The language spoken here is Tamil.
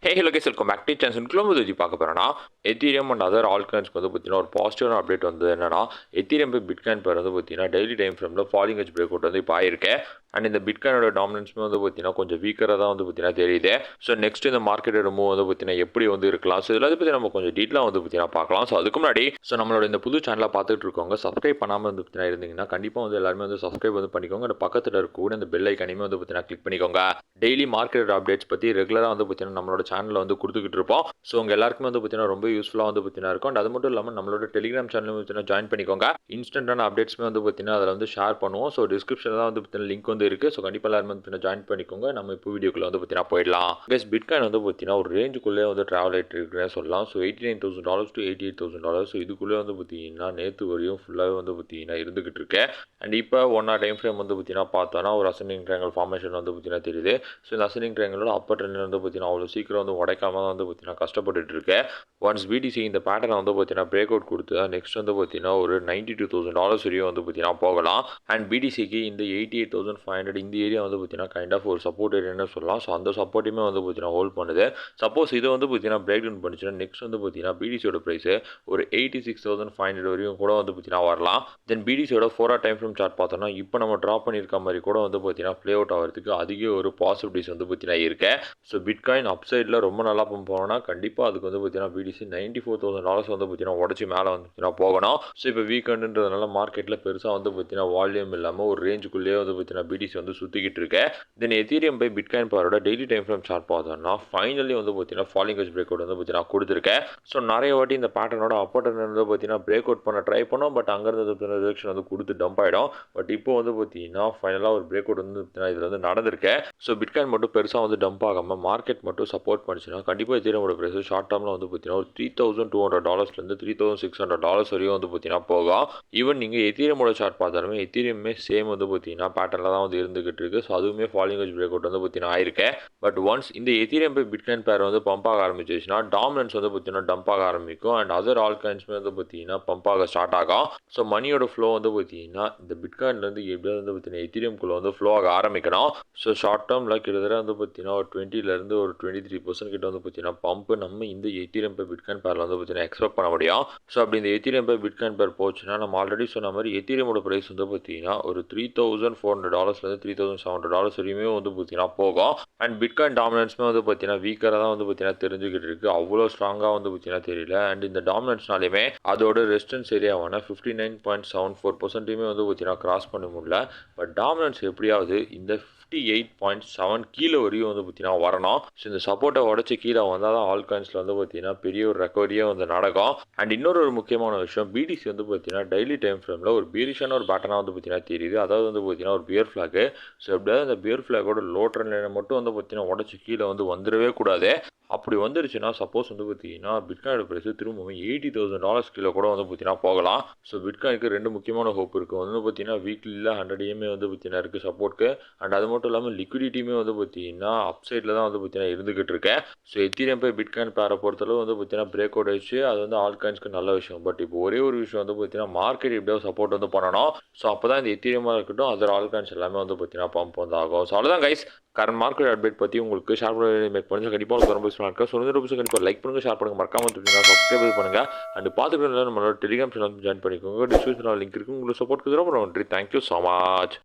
Hello guys, welcome back to channel. வந்து பார்க்க போகிறேன்னா எத்தீரியம் அண்ட் அதர் ஆல்காயின்ஸ்க்கு வந்து பார்த்தீங்கன்னா ஒரு பாசிட்டிவான அப்டேட் வந்து என்னன்னா எத்தீரியம் பை பிட்காயின் பேர் வந்து பார்த்தீங்கன்னா டெய்லி டைம் ஃப்ரேமில் ஃபாலிங் எட்ஜ் பிரேக் அவுட் வந்து இப்போ ஆயிருக்கேன். அண்ட் இந்த பிட்காயினோட டாமினன்ஸுமே வந்து பார்த்தீங்கன்னா கொஞ்சம் வீக்கராக தான் வந்து பார்த்தீங்கன்னா தெரியுது. ஸோ நெக்ஸ்ட் இந்த மார்க்கெட்டோட மூவ் வந்து பார்த்தீங்கன்னா எப்படி வந்து இருக்கலாம், ஸோ இதில் பற்றி நம்ம கொஞ்சம் டீட்டெயிலாக வந்து பார்த்தீங்கன்னா பார்க்கலாம். ஸோ அதுக்கு முன்னாடி நம்மளோட இந்த புது சேனலை பார்த்துட்டு இருக்கவங்க சப்ஸ்கிரைப் பண்ணாமல் வந்து பார்த்தீங்கன்னா இருந்தீங்கன்னா கண்டிப்பாக வந்து எல்லாருமே வந்து சப்ஸ்கிரைப் வந்து பண்ணிக்கோங்க. அந்த பக்கத்தில் இருக்கக்கூடிய இந்த பெல் ஐக்கானையுமே வந்து பார்த்தீங்கன்னா கிளிக் பண்ணிக்கோங்க. டெய்லி மார்க்கெட் அப்டேட்ஸ் பற்றி ரெகுலராக வந்து பார்த்தீங்கன்னா நம்மளோட சேனலில் வந்து கொடுத்துக்கிட்டு இருப்போம். ஸோ உங்கள் எல்லாருக்குமே வந்து பார்த்தீங்கன்னா ரொம்ப யூஸ்ஃபுல்லாக வந்து பார்த்தீங்கன்னா இருக்கும். அண்ட் அது மட்டும் இல்லாமல் நம்மளோட டெலிகிராம் சேனலும் பார்த்தீங்கன்னா ஜாயின் பண்ணிக்கோங்க. இன்ஸ்டன்டான அப்டேட்ஸ்மே வந்து பார்த்தீங்கன்னா அதில் வந்து ஷேர் பண்ணுவோம். ஸோ டிஸ்கிரிப்ஷனில் தான் வந்து பார்த்தீங்கன்னா லிங்க் வந்து இருக்குது. ஸோ கண்டிப்பாக எல்லாருமே வந்து பார்த்தீங்கன்னா ஜாயின் பண்ணிக்கோங்க. நம்ம இப்போ வீடியோக்குள்ள வந்து பார்த்தீங்கன்னா போயிடலாம். கைஸ், பிட்காயின் வந்து பார்த்தீங்கன்னா ஒரு ரேஞ்சுக்குள்ளே வந்து ட்ராவல் ஆகிட்டு இருக்குன்னு சொல்லலாம். So $89,000 to $88,000. ஸோ இதுக்குள்ளே வந்து பார்த்தீங்கன்னா நேற்று வரையும் ஃபுல்லாகவே வந்து பார்த்தீங்கன்னா இருந்துகிட்டு இருக்கு. அண்ட் இப்போ ஒன் ஆர் டைம் ஃப்ரேம் வந்து பார்த்தீங்கன்னா பார்த்தோன்னா ஒரு அசெண்டிங் ட்ரையாங்கிள் ஃபார்மேஷன் வந்து பார்த்தீங்கன்னா தெரியுது. ஸோ இந்த அசெண்டிங் ட்ரையாங்கிளோட அப்பர் ட்ரெண்ட் வந்து பார்த்தீங்கன்னா அவ்வளோ சீக்கிரம் வந்து உடைக்காம தான் வந்து பார்த்தீங்கன்னா கஷ்டப்பட்டுட்டு இருக்கு. ஒன்ஸ் பிடிசி இந்த பேட்டர்னை வந்து பார்த்தீங்கன்னா பிரேக் அவுட் கொடுத்து நெக்ஸ்ட் வந்து பார்த்தீங்கன்னா ஒரு $92,000 வரையும் வந்து பார்த்தீங்கன்னா போகலாம். அண்ட் பிடிசிக்கு இந்த 88,500 இந்த ஏரியா வந்து பார்த்தீங்கன்னா கைண்ட் ஆஃப் ஒரு சப்போர்ட் ஏரியான்னு சொல்லலாம். ஸோ அந்த சப்போர்ட்டுமே வந்து பார்த்தீங்கன்னா ஹோல்ட் பண்ணுது. சப்போஸ் இது வந்து பார்த்தீங்கன்னா பிரேக் டவுன் பண்ணிச்சுன்னா நெக்ஸ்ட் வந்து பார்த்தீங்கன்னா பிடிசியோட ப்ரைஸ் ஒரு 86,500 வரையும் கூட வந்து பார்த்தீங்கன்னா வரலாம். தென் பிடிசியோட 4 டைம் ஃப்ரேம் சார்ட் பார்த்தோம்னா இப்போ நம்ம ட்ராப் பண்ணியிருக்க மாதிரி கூட வந்து பார்த்தீங்கன்னா ப்ளே அவுட் ஆகிறதுக்கு அதிக ஒரு பாசிபிலிட்டிஸ் வந்து பார்த்தீங்கன்னா இருக்கு. ஸோ பிட்காயின் அப்சைடில் ரொம்ப நல்லா போனால் கண்டிப்பாக அதுக்கு வந்து பார்த்தீங்கன்னா பிடிசி $94,000 வந்து பார்த்தீங்கன்னா உடச்சி மேலே வந்து பார்த்தீங்கன்னா போகணும். ஸோ இப்போ வீக்கெண்டுன்றதுனால மார்க்கெட்டில் பெருசாக வந்து பார்த்தீங்கன்னா வால்யூம் இல்லாமல் ஒரு ரேஞ்சுக்குள்ளேயே வந்து பார்த்தீங்கன்னா பிடிசி வந்து சுற்றிக்கிட்டு இருக்கு. தென் எத்தீரியம் பை பிட்காயின் பாரோட டெய்லி டைம் ஃப்ரேம் சார்ட் பார்த்தோம்னா ஃபைனலி வந்து பார்த்தீங்கன்னா ஃபாலிங் எட்ஜ் பிரேக் அவுட் வந்து பார்த்தீங்கன்னா கொடுத்துருக்கேன். ஸோ நிறைய வாட்டி இந்த பேட்டர்னோட அப்பர் ட்ரெண்ட் வந்து பார்த்தீங்கன்னா பிரேக் அவுட் பண்ண ட்ரை பண்ணோம். பட் அங்கேருந்து ரிஜெக்ஷன் வந்து கொடுத்து டம்ப் ஆகிடும். பட் இப்போ வந்து பார்த்தீங்கன்னா ஃபைனலாக ஒரு பிரேக் அவுட் வந்து இதில் வந்து நடந்திருக்கேன். ஸோ பிட்காயின் மட்டும் பெருசாக வந்து டம்ப் ஆகாமல் மார்க்கெட் மட்டும் சப்போர்ட் பண்ணிச்சுன்னா கண்டிப்பாக எத்தீரியமோட ப்ரைஸ் ஷார்ட் டேர்மில் வந்து பார்த்தீங்கன்னா ஒரு $3,200 $3,600 வரையும் வந்து பார்த்தீங்கன்னா போகும். ஈவன் நீங்கள் எத்தீரியமோட சார்ட் பார்த்தாலுமே எத்தீரியமே சேம் வந்து பார்த்தீங்கன்னா பேட்டர்னில் தான் வந்து இருந்துகிட்டு இருக்கு. ஸோ அதுவுமே ஃபாலிங் எட்ஜ் பிரேக் அவுட் வந்து பார்த்தீங்கன்னா ஆயிருக்கேன். பட் ஒன்ஸ் இந்த எத்தீரியம் பை பிட்காயின் பேர் வந்து பம்ப் ஆக ஆரம்பிச்சிச்சுன்னா டாமினன்ஸ் வந்து பார்த்தீங்கன்னா டம்ப் ஆக ஆரம்பிக்கும். அண்ட் அதர் ஆல்காயின்ஸ்மே வந்து பார்த்தீங்கன்னா பம்ப் ஆக ஸ்டார்ட் ஆகும். ஸோ மணியோட ஃப்ளோ வந்து பார்த்தீங்கன்னா இந்த பிட்காயின்லேருந்து எப்படியாவது வந்து பார்த்தீங்கன்னா எத்தீரியம்குள்ளே வந்து ஃப்ளோ ஆக ஆரம்பிக்கணும். ஸோ ஷார்ட் டேர்மில் கிட்டத்தட்ட வந்து பார்த்தீங்கன்னா ஒரு 20லேருந்து ஒரு 23% கிட்ட வந்து பார்த்தீங்கன்னா பம்ப் நம்ம இந்த எத்தீரியம் பை பிட்காயின் பேரில் வந்து பார்த்தீங்கன்னா எக்ஸ்பெக்ட் பண்ண முடியும். ஸோ அப்படி இந்த எத்தீரியம் பை பிட்காயின் பேர் போச்சுன்னா நம்ம ஆல்ரெடி சொன்ன மாதிரி எத்தீரியமோட ப்ரைஸ் வந்து பார்த்தீங்கன்னா ஒரு $3,400 $3,700 வரையுமே வந்து பார்த்தீங்கன்னா போகும். அண்ட் பிட்காயின் டாமினன்ஸ்மே வந்து பார்த்தீங்கன்னா வீக்கராக தான் வந்து பார்த்தீங்கன்னா தெரிஞ்சுக்கிட்டு இருக்குது. அவ்வளோ ஸ்ட்ராங்காக வந்து பார்த்தீங்கன்னா தெரியல. அண்ட் இந்த டாமினன்ஸ்னாலுமே அதோட ரெசிஸ்டன்ஸ் ஏரியாவான 59.74% வந்து பார்த்தீங்கன்னா கிராஸ் பண்ண முடியல. பட் டாமினன்ஸ் எப்படியாவது இந்த 58.7 கீழே வரையும் வந்து பார்த்தீங்கன்னா வரணும். ஸோ இந்த சப்போர்ட்டை உடச்சி கீழே வந்தால் தான் ஆல்காயின்ஸில் வந்து பார்த்தீங்கன்னா பெரிய ஒரு ரெக்கவரியே வந்து நடக்கும். அண்ட் இன்னொரு முக்கியமான விஷயம், பிடிசி வந்து பார்த்தீங்கன்னா டெய்லி டைம் ஃப்ரேமில் ஒரு பீரிஷான ஒரு பேட்டர்னாக வந்து பார்த்தீங்கன்னா தெரியுது. அதாவது வந்து பார்த்தீங்கன்னா ஒரு பியர் ஃப்ளாக். ஸோ எப்படியாவது அந்த பியர் ஃப்ளாகோட லோ ட்ரெண்ட் லைனை மட்டும் வந்து பார்த்தீங்கன்னா உடச்சி கீழே வந்து வந்துடவே கூடாது. அப்படி வந்துருச்சுன்னா சப்போஸ் வந்து பார்த்தீங்கன்னா பிட்காயினோட ப்ரைஸ் திரும்பவும் $80,000 கீழே கூட வந்து பார்த்தீங்கன்னா போகலாம். ஸோ பிட்காயினுக்கு ரெண்டு முக்கியமான ஹோப் இருக்குது. ஒன்று பார்த்தீங்கன்னா வீக்லியில் 100 EMA வந்து பார்த்தீங்கன்னா இருக்குது சப்போர்ட்டுக்கு. அண்ட் அது மட்டும் இல்லாமல் லிக்விடிட்டியுமே வந்து பார்த்தீங்கன்னா அப்சைடில் தான் வந்து பார்த்தீங்கன்னா இருந்துகிட்டு இருக்கேன். ஸோ எத்தீரியம் பை பிட்காயின் பேரை பொறுத்தளவு வந்து பார்த்தீங்கன்னா பிரேக் அவுட் ஆயிடுச்சு. அது வந்து ஆல்காயின்ஸ்க்கு நல்ல விஷயம். பட் இப்போ ஒரே ஒரு விஷயம் வந்து பார்த்தீங்கன்னா மார்க்கெட் எப்படியாவது சப்போர்ட் வந்து பண்ணணும். ஸோ அப்போ தான் இந்த எத்தீரியமாக இருக்கட்டும் அதர் ஆல்காயின்ஸ் எல்லாமே வந்து பார்த்தீங்கன்னா பம்ப் வந்து ஆகும். ஸோ அவ்வளோதான் கைஸ், கரண்ட் மார்க்கெட் அப்டேட் பற்றி உங்களுக்கு ஷேர் பண்ணி மேக் பண்ணி கண்டிப்பாக உங்களுக்கு ரொம்ப யூஸ்ஃபுல்லாக இருக்கும். ஸோ கண்டிப்பாக லைக் பண்ணுங்கள், ஷேர் பண்ணுங்கள், மறக்காம சப்ஸ்கிரைப் பண்ணுங்கள். அண்ட் பார்த்துக்கிட்டு நம்மளோட டெலிகிராம் சேனல் ஜாயின் பண்ணிக்கோங்க. டிஸ்கிரிப்ஷனில் லிங்க் இருக்குது. உங்களுக்கு சப்போர்ட் ரொம்ப நன்றி. Thank you so much.